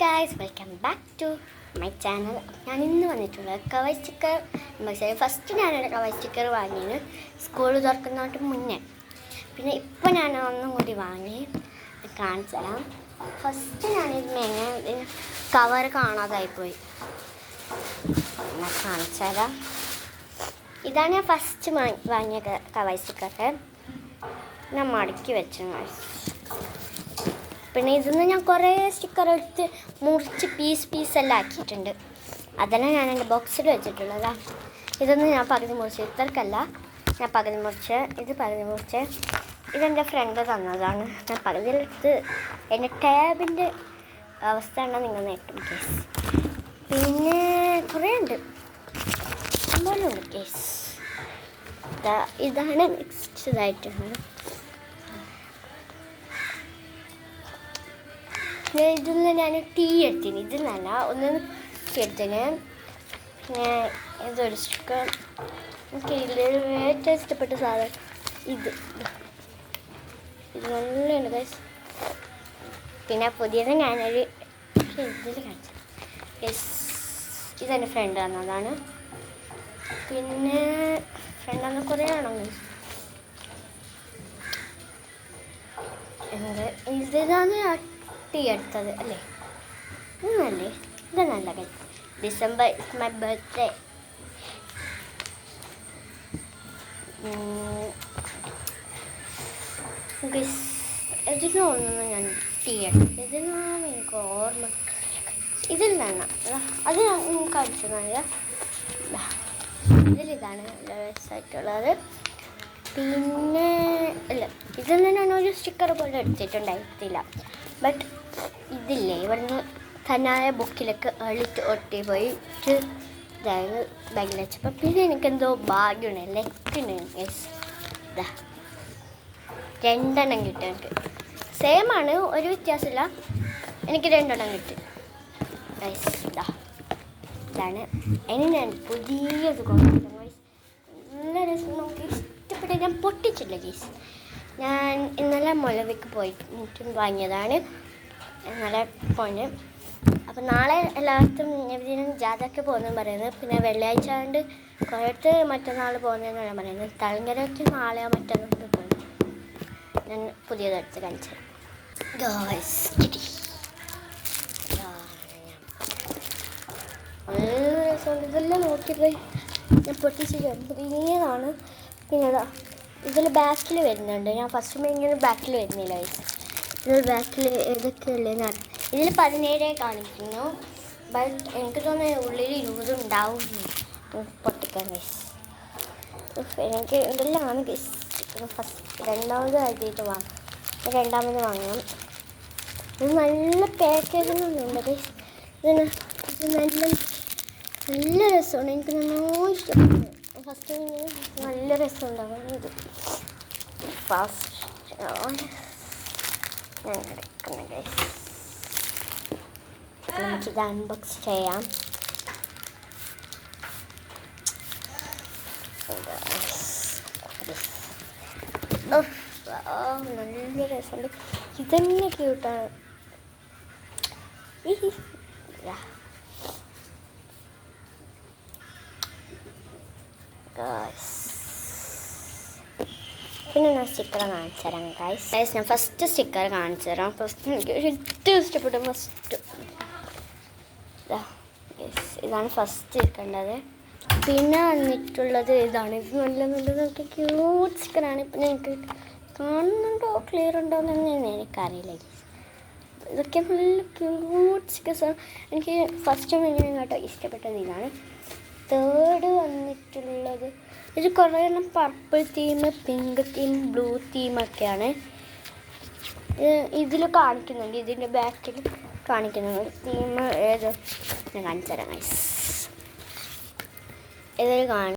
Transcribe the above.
Guys, welcome back to my channel. ഞാൻ ഇന്ന് വന്നിട്ടുള്ളത് കവൈ സ്റ്റിക്കർ. പക്ഷേ ഫസ്റ്റ് ഞാനൊരു കവൈ സ്റ്റിക്കർ വാങ്ങിയത് സ്കൂൾ തുറക്കുന്നതിന് മുന്നേ. പിന്നെ ഇപ്പോൾ ഞാൻ ഒന്നും കൂടി വാങ്ങി കാണിച്ചു തരാം. ഫസ്റ്റ് ഞാനിത് കവർ കാണാതായിപ്പോയി. കാണിച്ചു തരാം. ഇതാണ് ഞാൻ ഫസ്റ്റ് വാങ്ങിയ കവൈ സ്റ്റിക്കർ. ഞാൻ മടക്കി വെച്ചു. പിന്നെ ഇതിന്ന് ഞാൻ കുറേ സ്റ്റിക്കർ എടുത്ത് മുറിച്ച് പീസെല്ലാം ആക്കിയിട്ടുണ്ട്. അതെല്ലാം ഞാൻ എൻ്റെ ബോക്സിൽ വെച്ചിട്ടുള്ളതാണ്. ഇതൊന്നും ഞാൻ പകുതി മുറിച്ച്, ഇത്രക്കല്ല ഞാൻ പകുതി മുറിച്ച്, ഇത് പകുതി മുറിച്ച്. ഇതെൻ്റെ ഫ്രണ്ട് തന്നതാണ്. ഞാൻ പകുതിയിലെടുത്ത് എൻ്റെ ടാബിൻ്റെ അവസ്ഥ ഉണ്ടെന്ന് നിങ്ങൾ നേട്ടും കേസ്. പിന്നെ കുറേ ഉണ്ട്, ഉണ്ട് കേസ്. ഇതാണ് നെക്സ്റ്റ് ഇതായിട്ടുള്ളത്. ഇതിൽ നിന്ന് ഞാൻ ടീ എടുത്തിന്. ഇതിൽ നിന്നല്ല ഒന്ന് എടുത്തിന്. പിന്നെ ഇതൊരു സ്റ്റിക്കർ. എനിക്ക് ഇതിൽ ഏറ്റവും ഇഷ്ടപ്പെട്ട സാധനം ഇത് നല്ലുണ്ട് ഗൈസ്. പിന്നെ പുതിയത് ഞാനൊരു ഇതിൽ കാണിച്ചു. ഇതെൻ്റെ ഫ്രണ്ട് തന്നതാണ്. പിന്നെ ഫ്രണ്ട് തന്ന കുറേ ആണോ ഗൈസ്. ഇതാണ് ടീ എടുത്തത് അല്ലേ? ഇതല്ലേ? ഇത് നല്ല കാര്യം. December is my birthday. ഇതിനൊന്നും ഞാൻ ടീ എടുത്തു. ഇതിനാണ് എനിക്ക് ഓർമ്മ. ഇതിൽ തന്നെ അത് നിങ്ങൾക്ക് അടിച്ചതല്ല. ഇതിലിതാണ് നല്ല രസമായിട്ടുള്ളത്. പിന്നെ ഇല്ല, ഇതിൽ നിന്ന് ഞാൻ ഒരു സ്റ്റിക്കർ പോലെ എടുത്തിട്ടുണ്ടായിട്ടില്ല. ബട്ട് ഇതില്ലേ, ഇവിടുന്ന് തന്നായ ബുക്കിലൊക്കെ ഒട്ടി പോയിട്ട് ഇതായത് ബാഗിൽ വെച്ചപ്പോൾ പിന്നെ എനിക്കെന്തോ ഭാഗ്യമുണ്ട്, ലെക്കുണ്ട് ഗൈസ്. ഇതാ 2 എണ്ണം കിട്ടും എനിക്ക്. സെയിം ആണ്, ഒരു വ്യത്യാസമില്ല. എനിക്ക് 2 എണ്ണം കിട്ടും ഗൈസ്. ഇതാണ് ഇനി ഞാൻ പുതിയത് കൊണ്ടുവരുന്നത് ഗൈസ്. നല്ല രസം, നമുക്ക് ഇഷ്ടപ്പെട്ട്. ഞാൻ പൊട്ടിച്ചില്ല ഗൈസ്. ഞാൻ ഇന്നലെ മുളവിക്ക് പോയിട്ട് വാങ്ങിയതാണ്. ഇന്നലെ പോയിന്. അപ്പം നാളെ എല്ലായിടത്തും എവിടെയും ജാഥയ്ക്ക് പോകുന്നതെന്ന് പറയുന്നത്. പിന്നെ വെള്ളിയാഴ്ച കൊണ്ട് കുറേടത്ത് മറ്റന്നാൾ പോകുന്നതെന്നാണ് പറയുന്നത്. തളങ്കരയ്ക്ക് നാളെയോ മറ്റന്നാൾ പോകുന്നു. ഞാൻ പുതിയതെടുത്ത് കാണിച്ചു തരാം. നല്ല രസമുണ്ട്. ഇതെല്ലാം നോക്കിപ്പോയി ഞാൻ പൊട്ടിച്ച് ഗംഭീരമാണ്. പിന്നെ അതാ ഇതിൽ ബാക്കിൽ വരുന്നുണ്ട്. ഞാൻ ഫസ്റ്റ് ഇങ്ങനെ ബാക്കിൽ വരുന്നില്ല ഗൈസ്. ഇതിൽ ബാക്കിൽ ഏതൊക്കെയുള്ളതെന്നാണ്. ഇതിൽ 17 കാണിക്കുന്നു. ബട്ട് എനിക്ക് തോന്നുന്നത് ഉള്ളിൽ 20 ഉണ്ടാവും പൊട്ടിക്കാൻ ഗൈസ്. എനിക്ക് ഇതെല്ലാമാണ് ഗൈസ്. ഫസ്റ്റ് രണ്ടാമത് ആയിട്ട് രണ്ടാമത് വാങ്ങണം. ഇത് നല്ല പാക്കേജിങ്ങുണ്ട് ഗൈസ്. ഇത് നല്ല രസമാണ്. എനിക്ക് നന്നായി ഇഷ്ടപ്പെട്ടു. ഫസ്റ്റ് നല്ല രസം ഉണ്ടാവും. ഇത് ഫസ്റ്റ് ഞാൻ എടുക്കുന്ന ഗൈസ്. നമുക്കിത് അൺബോക്സ് ചെയ്യാം. നല്ല രസമുണ്ട്. ഇതന്നെ ക്യൂട്ടാണ്. പിന്നെ ഞാൻ സ്റ്റിക്കർ കാണിച്ചു തരാം ഗൈസ്. ഞാൻ ഫസ്റ്റ് സ്റ്റിക്കർ കാണിച്ചു തരാം. ഫസ്റ്റ് എനിക്ക് ഏറ്റവും ഇഷ്ടപ്പെട്ടു. ഫസ്റ്റ് ഇതാണ് ഫസ്റ്റ് ഇരിക്കേണ്ടത്. പിന്നെ വന്നിട്ടുള്ളത് ഇതാണ്. ഇത് നല്ല നോക്കി ക്യൂട്ട് സ്റ്റിക്കറാണ്. പിന്നെ എനിക്ക് കാണുന്നുണ്ടോ ക്ലിയർ ഉണ്ടോ എന്നൊന്നും എനിക്കറിയില്ല. ഇതൊക്കെ നല്ല ക്യൂട്ട് സ്റ്റിക്കേഴ്സാണ്. എനിക്ക് ഫസ്റ്റ് കേട്ടോ ഇഷ്ടപ്പെട്ടത് ഇതാണ്. തേർഡ് വന്നിട്ടുള്ളത് ഇത് കുറേ എണ്ണം purple theme, pink theme, blue തീമൊക്കെയാണ് ഇതിൽ കാണിക്കുന്നുണ്ട്. ഇതിൻ്റെ ബാക്കിൽ കാണിക്കുന്നുണ്ട് തീം. ഏത് ഞാൻ കാണിച്ചു തരാം ഗൈസ്. ഇതിൽ